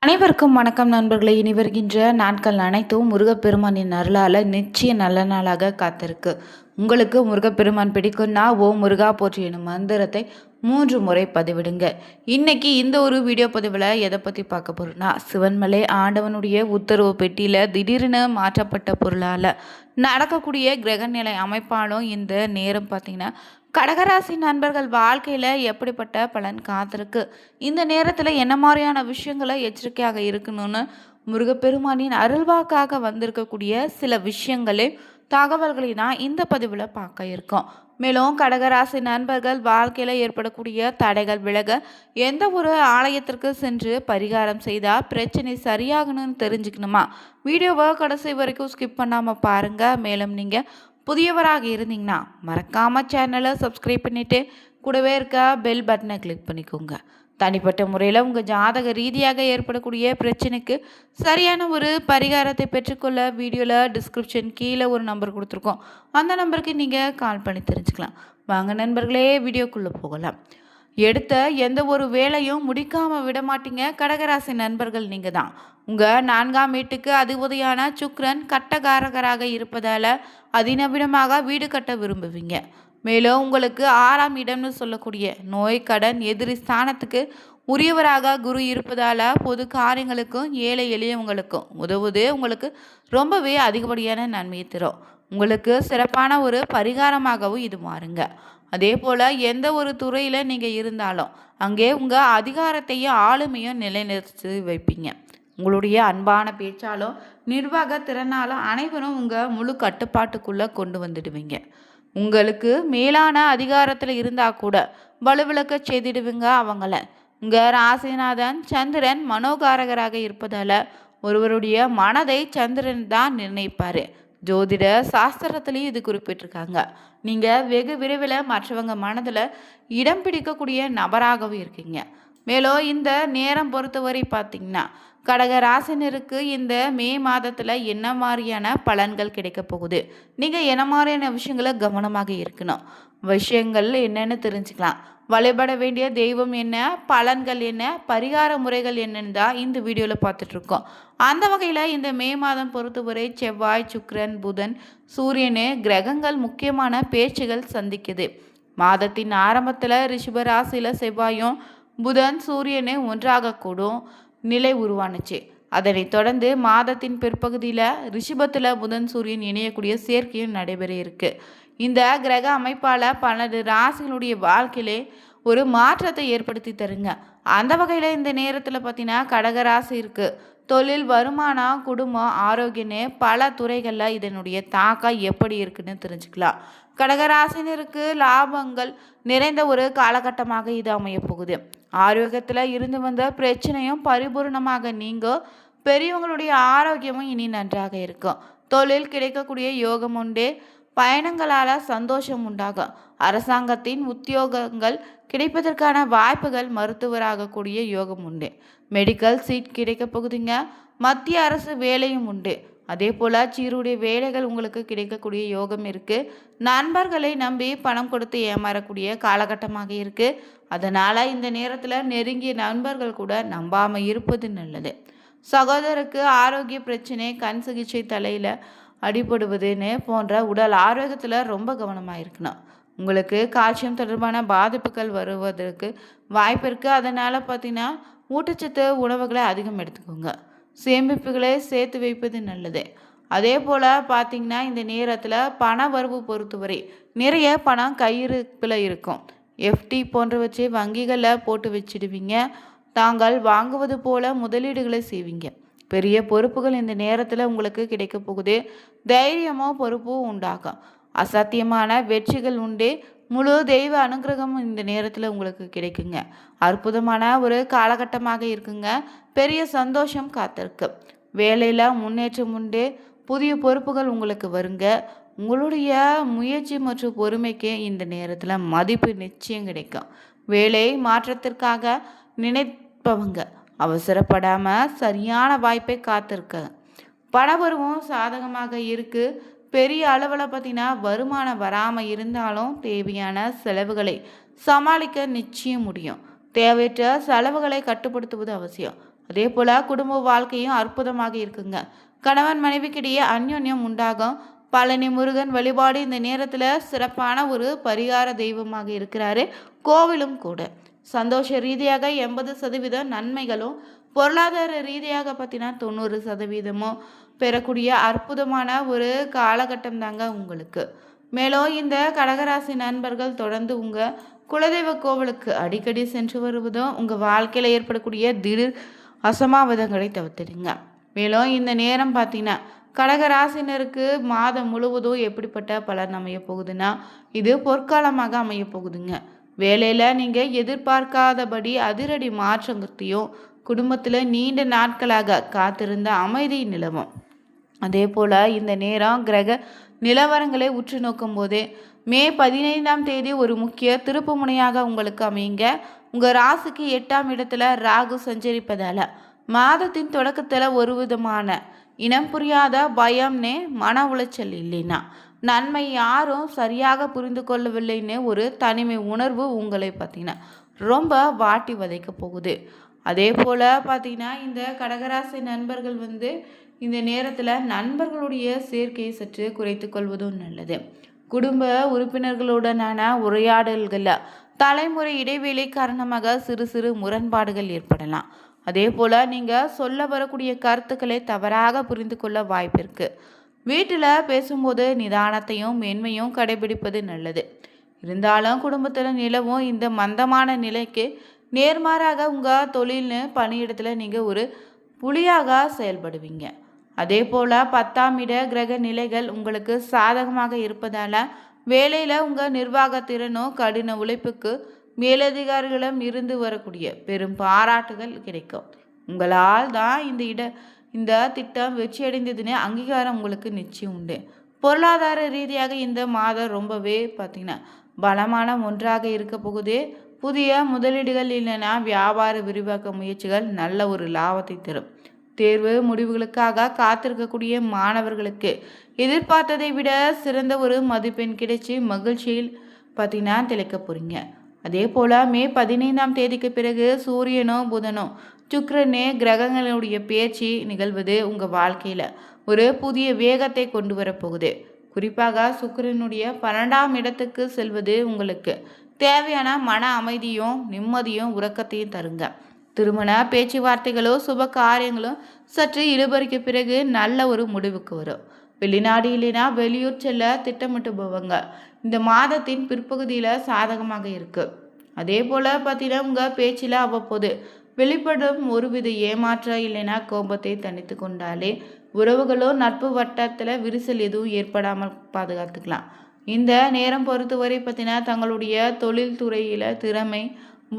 அனைவருக்கும் வணக்கம் நண்பர்களே. இனி வருகின்ற நாட்கள் அனைத்தும் முருகப்பெருமானின் அருளால் நிச்சய நல்ல நாளாக காத்திருக்கு. உங்களுக்கு முருகப்பெருமான் பிடிக்கும்னா ஓம் முருகா போற்றி எனும் மந்திரத்தை 3 முறை பதிவிடுங்க. இன்னைக்கு இந்த ஒரு வீடியோ பதிவில் எதை பற்றி பார்க்க போகிறோம்னா, சிவன்மலை ஆண்டவனுடைய உத்தரவு பெட்டியில் திடீர்னு மாற்றப்பட்ட பொருளால் நடக்கக்கூடிய கிரகநிலை அமைப்பாலும் இந்த நேரம் பார்த்திங்கன்னா கடகராசி நண்பர்கள் வாழ்க்கையில் எப்படிப்பட்ட பலன் காத்திருக்கு, இந்த நேரத்தில் என்ன மாதிரியான விஷயங்களை எச்சரிக்கையாக இருக்கணும்னு முருகப்பெருமானின் அருள்வாக்காக வந்திருக்கக்கூடிய சில விஷயங்களே தகவல்களை தான் இந்த பதிவில் பார்க்க இருக்கோம். மேலும் கடகராசி நண்பர்கள் வாழ்க்கையில் ஏற்படக்கூடிய தடைகள் விலக எந்த ஒரு ஆலயத்திற்கு சென்று பரிகாரம் செய்தால் பிரச்சனை சரியாகணும்னு தெரிஞ்சுக்கணுமா? வீடியோவை கடைசி வரைக்கும் ஸ்கிப் பண்ணாமல் பாருங்கள். மேலும் நீங்கள் புதியவராக இருந்தீங்கன்னா மறக்காமல் சேனலை சப்ஸ்கிரைப் பண்ணிவிட்டு கூடவே இருக்க பெல் பட்டனை கிளிக் பண்ணிக்கோங்க. தனிப்பட்ட முறையில் உங்கள் ஜாதக ரீதியாக ஏற்படக்கூடிய பிரச்சனைக்கு சரியான ஒரு பரிகாரத்தை பெற்றுக்கொள்ள வீடியோவில் டிஸ்கிரிப்ஷன் கீழே ஒரு நம்பர் கொடுத்துருக்கோம். அந்த நம்பருக்கு நீங்கள் கால் பண்ணி தெரிஞ்சுக்கலாம். வாங்க நண்பர்களே, வீடியோக்குள்ளே போகலாம். எடுத்த எந்த ஒரு வேலையும் முடிக்காமல் விட மாட்டீங்க கடகராசி நண்பர்கள். நீங்கள் தான் உங்கள் 4ஆம் வீட்டுக்கு அதிபதியான சுக்கிரன் கட்டகாரகராக இருப்பதால் அதிநவீனமாக வீடு கட்ட விரும்புவீங்க. மேலும் உங்களுக்கு 6ஆம் இடம்னு சொல்லக்கூடிய நோய் கடன் எதிரி ஸ்தானத்துக்கு உரியவராக குரு இருப்பதால் பொது காரியங்களுக்கும் ஏழை எளியவங்களுக்கும் உதவுது உங்களுக்கு ரொம்பவே அதிகப்படியான நன்மையை தரும். உங்களுக்கு சிறப்பான ஒரு பரிகாரமாகவும் இது மாறுங்க. அதே போல் எந்த ஒரு துறையில் நீங்கள் இருந்தாலும் அங்கே உங்கள் அதிகாரத்தையும் ஆளுமையும் நிலைநிறுத்தி வைப்பீங்க. உங்களுடைய அன்பான பேச்சாலும் நிர்வாக திறனாலும் அனைவரும் உங்கள் முழு கட்டுப்பாட்டுக்குள்ளே கொண்டு வந்துடுவீங்க. உங்களுக்கு மேலான அதிகாரத்தில் இருந்தால் கூட வலுவிளக்க செய்திடுவீங்க அவங்கள. உங்கள் ராசிநாதன் சந்திரன் மனோகாரகராக இருப்பதால் ஒருவருடைய மனதை சந்திரன் தான் நிர்ணயிப்பார். ஜோதிட சாஸ்திரத்துலேயும் இது குறிப்பிட்டிருக்காங்க. நீங்கள் வெகு விரைவில் மற்றவங்க மனதில் இடம் பிடிக்கக்கூடிய நபராகவும் இருக்கீங்க. மேலும் இந்த நேரம் பொறுத்தவரை பார்த்திங்கன்னா கடக ராசினருக்கு இந்த மே மாதத்தில் என்ன மாதிரியான பலன்கள் கிடைக்க போகுது, நீங்கள் என்ன மாதிரியான விஷயங்களை கவனமாக இருக்கணும், விஷயங்கள் என்னென்னு தெரிஞ்சுக்கலாம். வழிபட வேண்டிய தெய்வம் என்ன, பலன்கள் என்ன, பரிகார முறைகள் என்னன்னு தான் இந்த வீடியோவில் பார்த்துட்ருக்கோம். அந்த வகையில் இந்த மே மாதம் பொறுத்தவரை செவ்வாய் சுக்கிரன் புதன் சூரியனு கிரகங்கள் முக்கியமான பேச்சுகள் சந்திக்குது. மாதத்தின் ஆரம்பத்தில் ரிஷப ராசியில் செவ்வாயும் புதன் சூரியனு ஒன்றாகக்கூடும் நிலை உருவானுச்சு. அதனைத் தொடர்ந்து மாதத்தின் பிற்பகுதியில் ரிஷபத்தில் புதன் சூரியன் இணையக்கூடிய சேர்க்கையும் நடைபெற இருக்கு. இந்த கிரக அமைப்பால் 12 ராசிகளுடைய வாழ்க்கையிலே ஒரு மாற்றத்தை ஏற்படுத்தி தருங்க. அந்த வகையில் இந்த நேரத்தில் பார்த்தீங்கன்னா கடகராசி இருக்குது. தொழில், வருமானம், குடும்பம், ஆரோக்கியன்னு பல துறைகளில் இதனுடைய தாக்கம் எப்படி இருக்குன்னு தெரிஞ்சுக்கலாம். கடகராசினருக்கு லாபங்கள் நிறைந்த ஒரு காலகட்டமாக இது அமைய போகுது. ஆரோக்கியத்தில் இருந்து வந்த பிரச்சனையும் பரிபூர்ணமாக நீங்கும். பெரியவங்களுடைய ஆரோக்கியமும் இனி நன்றாக இருக்கும். தொழில் கிடைக்கக்கூடிய யோகம் உண்டு. பயணங்களால் சந்தோஷம் உண்டாகும். அரசாங்கத்தின் உத்தியோகங்கள் கிடைப்பதற்கான வாய்ப்புகள், மருத்துவராகக்கூடிய யோகம் உண்டு. மெடிக்கல் சீட் கிடைக்க போகுதுங்க. மத்திய அரசு வேலையும் உண்டு. அதே போல் சீருடைய வேலைகள் உங்களுக்கு கிடைக்கக்கூடிய யோகம் இருக்குது. நண்பர்களை நம்பி பணம் கொடுத்து ஏமாறக்கூடிய காலகட்டமாக இருக்குது. அதனால் இந்த நேரத்தில் நெருங்கிய நண்பர்கள் கூட நம்பாமல் இருப்பது நல்லது. சகோதரருக்கு ஆரோக்கிய பிரச்சனை, கண் சிகிச்சை, தலையில் அடிபடுவதுன்னு போன்ற உடல் ஆரோக்கியத்தில் ரொம்ப கவனமாக இருக்கணும். உங்களுக்கு கால்சியம் தொடர்பான பாதிப்புகள் வருவதற்கு வாய்ப்பு இருக்குது. அதனால் பார்த்தீங்கன்னா ஊட்டச்சத்து உணவுகளை அதிகம் எடுத்துக்கோங்க. சேமிப்புகளை சேர்த்து வைப்பது நல்லது. அதே போல் பார்த்திங்கன்னா இந்த நேரத்தில் பண வரவு பொறுத்தவரை நிறைய பணம் கையிருப்பில் இருக்கும். எஃப்டி போன்றவற்றை வங்கிகளில் போட்டு வச்சிடுவீங்க. தாங்கள் வாங்குவது போல முதலீடுகளை செய்வீங்க. பெரிய பொறுப்புகள் இந்த நேரத்தில் உங்களுக்கு கிடைக்க போகுது. தைரியமோ பொறுப்போ உண்டாகும். அசாத்தியமான வெற்றிகள் உண்டு. முழு தெய்வ அனுகிரகமும் இந்த நேரத்தில் உங்களுக்கு கிடைக்குங்க. அற்புதமான ஒரு காலகட்டமாக இருக்குங்க. பெரிய சந்தோஷம் காத்திருக்கு. வேலையில் முன்னேற்றம் உண்டு. புதிய பொறுப்புகள் உங்களுக்கு வருங்க. உங்களுடைய முயற்சி மற்றும் பொறுமைக்கு இந்த நேரத்தில் மதிப்பு நிச்சயம் கிடைக்கும். வேலை மாற்றத்திற்காக நினைப்பவங்க அவசரப்படாமல் சரியான வாய்ப்பை காத்திருக்க. பணவரவும் சாதகமாக இருக்குது. பெரிய அளவில் பார்த்தீங்கன்னா வருமானம் வராமல் இருந்தாலும் தேவையான செலவுகளை சமாளிக்க நிச்சயம் முடியும். தேவையற்ற செலவுகளை கட்டுப்படுத்துவது அவசியம். அதே போல் குடும்ப வாழ்க்கையும் அற்புதமாக இருக்குங்க. கணவன் மனைவிக்கிடையே அந்யோன்யம் உண்டாகும். பழனி முருகன் வழிபாடு இந்த நேரத்தில் சிறப்பான ஒரு பரிகார தெய்வமாக இருக்கிறாரு. கோவிலும் கூட. சந்தோஷ ரீதியாக 80% நன்மைகளும், பொருளாதார ரீதியாக பார்த்தீங்கன்னா 90% பெறக்கூடிய அற்புதமான ஒரு காலகட்டம் தாங்க உங்களுக்கு. மேலும் இந்த கடகராசி நண்பர்கள் தொடர்ந்து உங்கள் குலதெய்வ கோவிலுக்கு அடிக்கடி சென்று வருவதும் உங்கள் வாழ்க்கையில் ஏற்படக்கூடிய திடீர் அசம்பாவிதங்களை தவிர்த்துடுங்க. மேலும் இந்த நேரம் பார்த்தீங்கன்னா கடகராசினருக்கு மாதம் முழுவதும் எப்படிப்பட்ட பலன் அமைய போகுதுன்னா, இது பொற்காலமாக அமைய போகுதுங்க. வேலையில் நீங்கள் எதிர்பார்க்காதபடி அதிரடி மாற்றத்தையும், குடும்பத்தில் நீண்ட நாட்களாக காத்திருந்த அமைதி நிலவும். அதே போல் இந்த நேரம் கிரக நிலவரங்களை உற்று நோக்கும் போது மே 15ஆம் தேதி ஒரு முக்கிய திருப்பு முனையாக உங்களுக்கு அமையுங்க. உங்கள் ராசிக்கு 8ஆம் இடத்துல ராகு சஞ்சரிப்பதால் மாதத்தின் தொடக்கத்தில் ஒரு விதமான இனம் புரியாத பயம்னே மன உளைச்சல் இல்லைன்னா நன்மை யாரும் சரியாக புரிந்து கொள்ளவில்லைன்னு ஒரு தனிமை உணர்வு உங்களை பார்த்தீங்கன்னா ரொம்ப வாட்டி வதைக்க போகுது. அதே போல் பார்த்தீங்கன்னா இந்த கடகராசி நண்பர்கள் இந்த நேரத்தில் நண்பர்களுடைய சேர்க்கையை சற்று குறைத்து கொள்வதும் நல்லது. குடும்ப உறுப்பினர்களுடனான உரையாடல்களில் தலைமுறை இடைவேளை காரணமாக சிறு சிறு முரண்பாடுகள் ஏற்படலாம். அதே போல் நீங்கள் சொல்ல வரக்கூடிய கருத்துக்களை தவறாக புரிந்து கொள்ள வாய்ப்பு இருக்குது. வீட்டில் பேசும்போது நிதானத்தையும் மேன்மையும் கடைபிடிப்பது நல்லது. இருந்தாலும் குடும்பத்தில் நிலவும் இந்த மந்தமான நிலைக்கு நேர்மாறாக உங்கள் தொழில்னு பணியிடத்தில் நீங்கள் ஒரு புலியாக செயல்படுவீங்க. அதே போல் 10ஆம் இட கிரக நிலைகள் உங்களுக்கு சாதகமாக இருப்பதால் வேலையில் உங்கள் நிர்வாகத்திறனும் கடின உழைப்புக்கு மேலதிகாரிகளிடம் இருந்து வரக்கூடிய பெரும் பாராட்டுகள் கிடைக்கும். உங்களால் தான் இந்த திட்டம் வெற்றியடைந்ததுன்னு அங்கீகாரம் உங்களுக்கு நிச்சயம் உண்டு. பொருளாதார ரீதியாக இந்த மாதம் ரொம்பவே பார்த்தீங்கன்னா பலமான ஒன்றாக இருக்க போகுது. புதிய முதலீடுகள் இல்லைன்னா வியாபார விரிவாக்க முயற்சிகள் நல்ல ஒரு லாபத்தை தரும். தேர்வு முடிவுகளுக்காக காத்திருக்கக்கூடிய மாணவர்களுக்கு எதிர்பார்த்ததை விட சிறந்த ஒரு மதிப்பெண் கிடைச்சி மகிழ்ச்சியில் பார்த்தீங்கன்னா திளைக்க போகிறீங்க. அதே போல் மே 15ஆம் தேதிக்கு பிறகு சூரியனோ புதனோ சுக்கிரனே கிரகங்களுடைய பேச்சு நிகழ்வது உங்கள் வாழ்க்கையில் ஒரு புதிய வேகத்தை கொண்டு வரப்போகுது. குறிப்பாக சுக்கிரனுடைய 12ஆம் இடத்துக்கு செல்வது உங்களுக்கு தேவையான மன அமைதியும் நிம்மதியும் உறக்கத்தையும் தருங்க. திருமண பேச்சுவார்த்தைகளோ சுப காரியங்களோ சற்று இழுபறிக்கு பிறகு நல்ல ஒரு முடிவுக்கு வரும். வெளிநாடு இல்லைனா வெளியூர் செல்ல திட்டமிட்டுபவங்க இந்த மாதத்தின் பிற்பகுதியில் சாதகமாக இருக்குது. அதே போல் பார்த்தீங்கன்னா உங்கள் பேச்சில் அவ்வப்போது வெளிப்படும் ஒருவித ஏமாற்றம் இல்லைனா கோபத்தை தணித்து கொண்டாலே உறவுகளோ நட்பு வட்டத்தில் விரிசல் எதுவும் ஏற்படாமல் பாதுகாத்துக்கலாம். இந்த நேரம் பொறுத்தவரை பார்த்தீங்கன்னா தங்களுடைய தொழில் துறையில் திறமை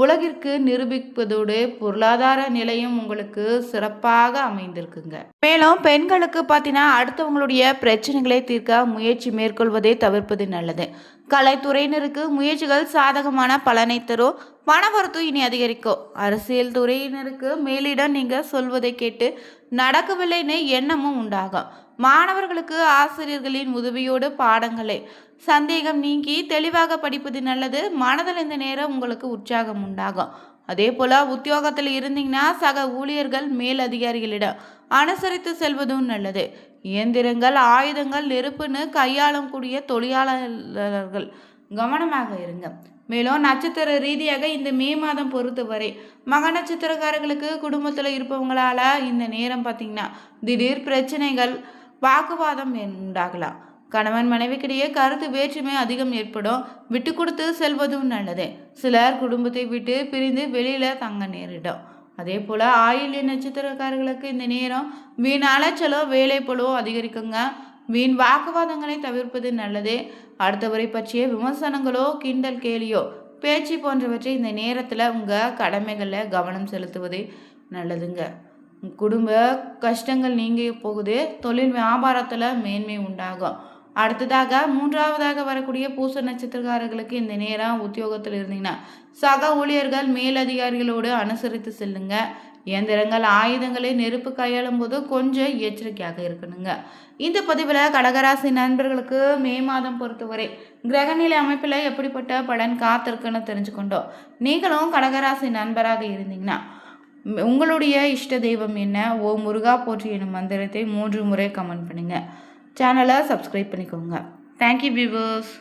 உலகிற்கு நிரூபிப்பதோடு பொருளாதார நிலையும் உங்களுக்கு சிறப்பாக அமைந்திருக்குங்க. மேலும் பெண்களுக்கு பார்த்தீங்கன்னா அடுத்தவங்களுடைய பிரச்சனைகளை தீர்க்க முயற்சி மேற்கொள்வதை தவிர்ப்பது நல்லது. கலைத்துறையினருக்கு முயற்சிகள் சாதகமான பலனை தரும். பணவரத்து இனி அதிகரிக்கும். அரசியல் துறையினருக்கு மேலிடம் நீங்கள் சொல்வதை கேட்டு நடக்கவில்லைன்னு எண்ணமும் உண்டாகும். மாணவர்களுக்கு ஆசிரியர்களின் உதவியோடு பாடங்களை சந்தேகம் நீங்கி தெளிவாக படிப்பது நல்லது. மனதில் இந்த நேரம் உங்களுக்கு உற்சாகம் உண்டாகும். அதே போல் உத்தியோகத்தில் இருந்தீங்கன்னா சக ஊழியர்கள் மேல் அதிகாரிகளிடம் அனுசரித்து செல்வதும் நல்லது. இயந்திரங்கள் ஆயுதங்கள் நெருப்புன்னு கையாளும் கூடிய தொழிலாளர்கள் கவனமாக இருங்க. மேலும் நட்சத்திர ரீதியாக இந்த மே மாதம் பொறுத்தவரை மக நட்சத்திரக்காரர்களுக்கு குடும்பத்தில் இருப்பவங்களால இந்த நேரம் பார்த்தீங்கன்னா திடீர் பிரச்சனைகள் வாக்குவாதம் உண்டாகலாம். கணவன் மனைவிக்கிடையே கருத்து வேற்றுமை அதிகம் ஏற்படும். விட்டு கொடுத்து செல்வதும் நல்லது. சிலர் குடும்பத்தை விட்டு பிரிந்து வெளியில் தங்க நேரிடும். அதே போல் ஆயில்ய நட்சத்திரக்காரர்களுக்கு இந்த நேரம் வீண் அலைச்சலோ வேலை போலோ அதிகரிக்குங்க. வீண் வாக்குவாதங்களை தவிர்ப்பது நல்லது. அடுத்தவரை பற்றிய விமர்சனங்களோ கிண்டல் கேலியோ பேச்சு போன்றவற்றை இந்த நேரத்தில் உங்கள் கடமைகளில் கவனம் செலுத்துவது நல்லதுங்க. குடும்ப கஷ்டங்கள் நீங்க போகுது. தொழில் வியாபாரத்தில் மேன்மை உண்டாகும். அடுத்ததாக 3ஆவதாக வரக்கூடிய பூச நட்சத்திரக்காரர்களுக்கு இந்த நேரம் உத்தியோகத்தில் இருந்தீங்கன்னா சக ஊழியர்கள் மேலதிகாரிகளோடு அனுசரித்து செல்லுங்க. இயந்திரங்கள் ஆயுதங்களை நெருப்பு கையாளும் போது கொஞ்சம் எச்சரிக்கையாக இருக்கணுங்க. இந்த பதிவில் கடகராசி நண்பர்களுக்கு மே மாதம் பொறுத்தவரை கிரகநிலை அமைப்பில் எப்படிப்பட்ட பலன் காத்திருக்குன்னு தெரிஞ்சுக்கொண்டோம். நீங்களும் கடகராசி நண்பராக இருந்தீங்கன்னா உங்களுடைய இஷ்ட தெய்வம் என்ன? ஓம் முருகா போற்றி எனும் மந்திரத்தை 3 முறை கமெண்ட் பண்ணுங்கள். சேனலை சப்ஸ்கிரைப் பண்ணிக்கோங்க. Thank you viewers.